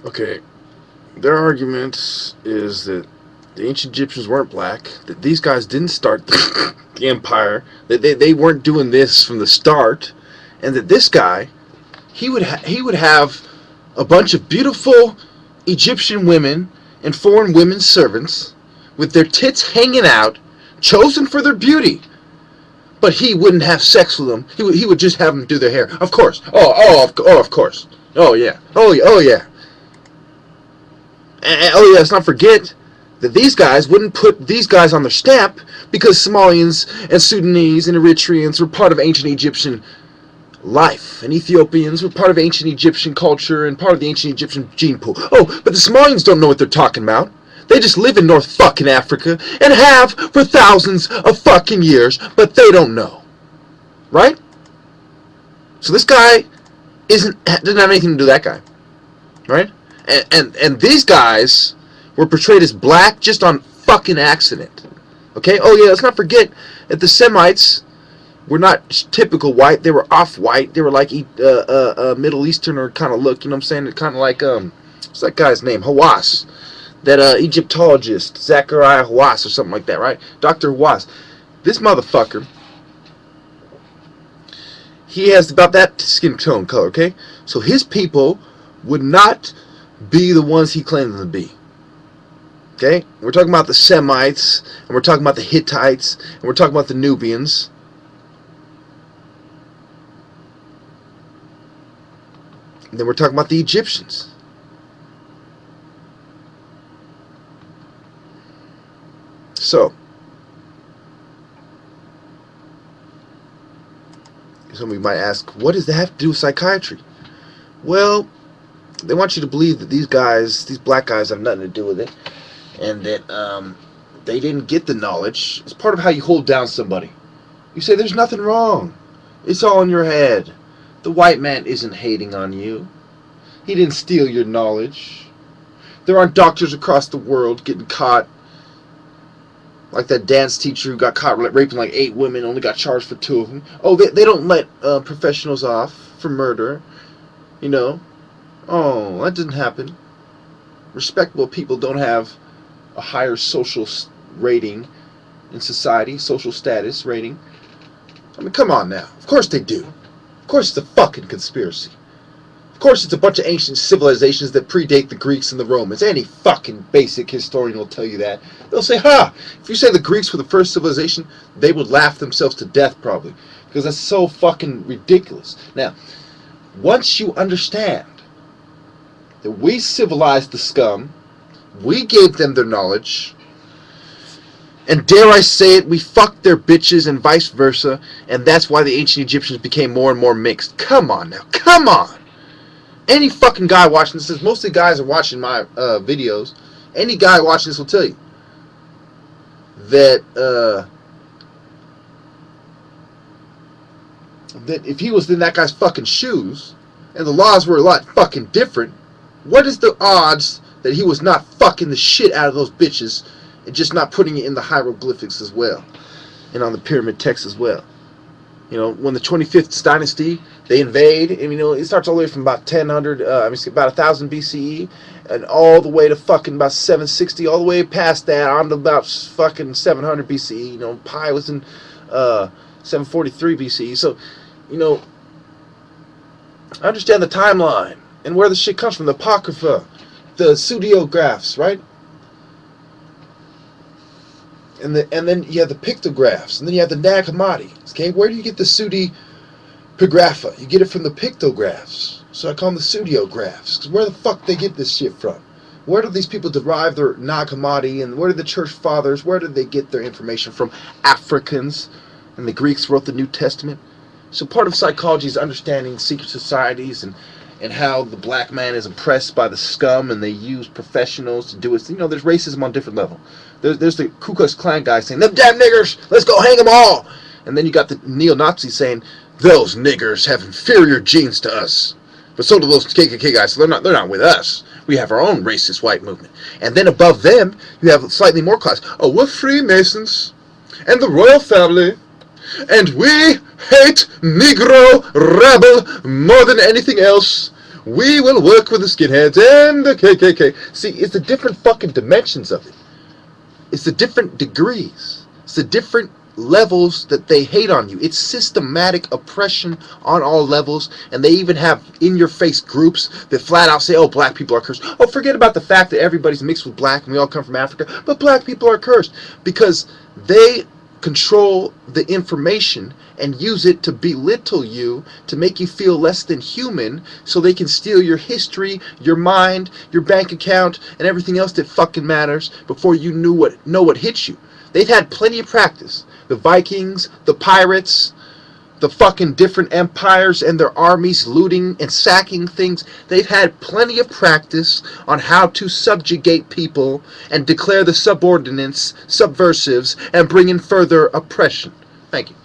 Okay, their argument is that the ancient Egyptians weren't black, that these guys didn't start the empire, that they weren't doing this from the start, and that this guy, he would have a bunch of beautiful Egyptian women and foreign women servants with their tits hanging out, chosen for their beauty. But he wouldn't have sex with them. He would just have them do their hair. Of course. Of course. Oh yeah. Oh yeah. And oh yeah. Let's not forget that these guys wouldn't put these guys on their stamp because Somalians and Sudanese and Eritreans were part of ancient Egyptian life, and Ethiopians were part of ancient Egyptian culture and part of the ancient Egyptian gene pool. Oh, but the Somalians don't know what they're talking about. They just live in North fucking Africa and have for thousands of fucking years, but they don't know. Right? So this guy doesn't have anything to do with that guy. Right? And these guys were portrayed as black just on fucking accident. Okay? Oh yeah, let's not forget that the Semites were not typical white. They were off-white. They were like Middle Easterner kind of look. You know what I'm saying? Kind of like, what's that guy's name? Hawass. That Egyptologist, Zachariah Hawass or something like that, right? Dr. Hawass. This motherfucker, he has about that skin tone color, okay? So his people would not be the ones he claimed them to be. Okay? We're talking about the Semites, and we're talking about the Hittites, and we're talking about the Nubians. And then we're talking about the Egyptians. So, somebody might ask, what does that have to do with psychiatry? Well, they want you to believe that these guys, these black guys, have nothing to do with it, and that they didn't get the knowledge. It's part of how you hold down somebody. You say, there's nothing wrong. It's all in your head. The white man isn't hating on you. He didn't steal your knowledge. There aren't doctors across the world getting caught like that dance teacher who got caught raping like 8 women, only got charged for 2 of them. Oh, they don't let professionals off for murder, you know. Oh, that didn't happen. Respectable people don't have a higher social rating in society, social status rating. I mean, come on now. Of course they do. Of course it's a fucking conspiracy. Of course it's a bunch of ancient civilizations that predate the Greeks and the Romans. Any fucking basic historian will tell you that. They'll say, if you say the Greeks were the first civilization, they would laugh themselves to death probably. Because that's so fucking ridiculous. Now, once you understand that we civilized the scum, we gave them their knowledge, and dare I say it, we fucked their bitches and vice versa, and that's why the ancient Egyptians became more and more mixed. Come on now, come on! Any fucking guy watching this, since most of the guys are watching my videos, any guy watching this will tell you that that if he was in that guy's fucking shoes and the laws were a lot fucking different, what is the odds that he was not fucking the shit out of those bitches and just not putting it in the hieroglyphics as well and on the pyramid text as well? You know, when the 25th dynasty, they invade, and you know, it starts all the way from about 1000 BCE, and all the way to fucking about 760, all the way past that, on to about fucking 700 BCE. You know, Pi was in 743 BCE. So, you know, I understand the timeline and where the shit comes from, the Apocrypha, the pseudographs, right? And then you have the pictographs, and then you have the Nag Hammadi. Okay, where do you get the pseudepigrapha? You get it from the pictographs. So I call them the pseudographs. Because where the fuck they get this shit from? Where do these people derive their Nag Hammadi, and where did the church fathers, where did they get their information from? Africans, and the Greeks wrote the New Testament. So part of psychology is understanding secret societies and how the black man is oppressed by the scum, and they use professionals to do it. You know, there's racism on different level. There's the Ku Klux Klan guy saying, them damn niggers, let's go hang them all. And then you got the neo-Nazis saying, those niggers have inferior genes to us. But so do those KKK guys, so they're not with us. We have our own racist white movement. And then above them, you have slightly more class. Oh, we're Freemasons and the royal family, and we hate Negro rebel more than anything else. We will work with the skinheads and the KKK. See, it's the different fucking dimensions of it. It's the different degrees. It's the different levels that they hate on you. It's systematic oppression on all levels, and they even have in-your-face groups that flat out say, oh, black people are cursed. Oh, forget about the fact that everybody's mixed with black and we all come from Africa, but black people are cursed because they control the information and use it to belittle you, to make you feel less than human, so they can steal your history, your mind, your bank account, and everything else that fucking matters before you know what hits you. They've had plenty of practice. The Vikings, the pirates, the fucking different empires and their armies looting and sacking things. They've had plenty of practice on how to subjugate people and declare the subordinates subversives and bring in further oppression. Thank you.